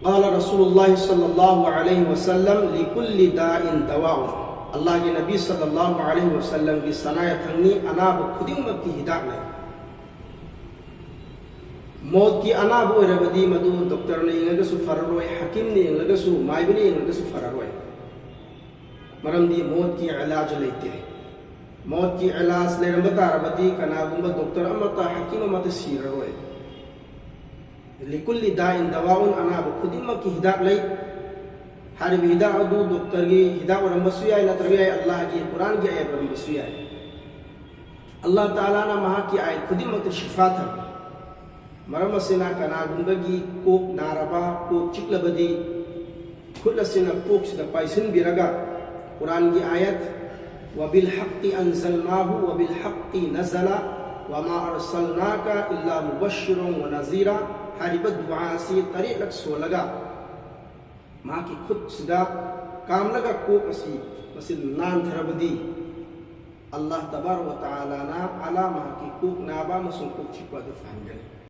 قال رسول الله صلى الله عليه وسلم لكل داء دواء الله के नबी सल्लल्लाहु अलैहि वसल्लम की सनाया थंगनी अनाब खुदिमक की हिदाक ने मौत की अनाब ओरबदी मदु डॉक्टर ने इंगसु फररोय हकीम ने इंगसु माइबने इंगसु फररोय मरमदी मौत की इलाज लेते मौत की इलाज ले रबदी कनागुंबा डॉक्टर अमता हकीम अमता सीररोय लिकुल्ली दाइन दवाउन अनाब खुदिमक की हिदाक ले हर हिदा अदु डॉक्टर की हिदा और मसुया नत्रगे अल्लाह की कुरान की आयत और मसुया अल्लाह ताला ना महा की आयत खुदिमक शिफा था मरम सिना कनागुंबगी कोक नारबा कोक चिकलबदी खुलसिना कोक सिदा पाइसिन बिरगा कुरान की आयत वबिल हक्की अनज़लनाहु वबिल हक्की नज़ला वमा अरसलनाका इल्ला मुबश्शिरन व नज़ीरा हरिब दुआ सी तरीक़त सोलगा माँ की खुद सिदा काम लगा कोक असी मसिल नान थरबदी अल्लाह तबार व तआला ना अला माँ की कोक नाबा मसुन कोक छिपा दफान गले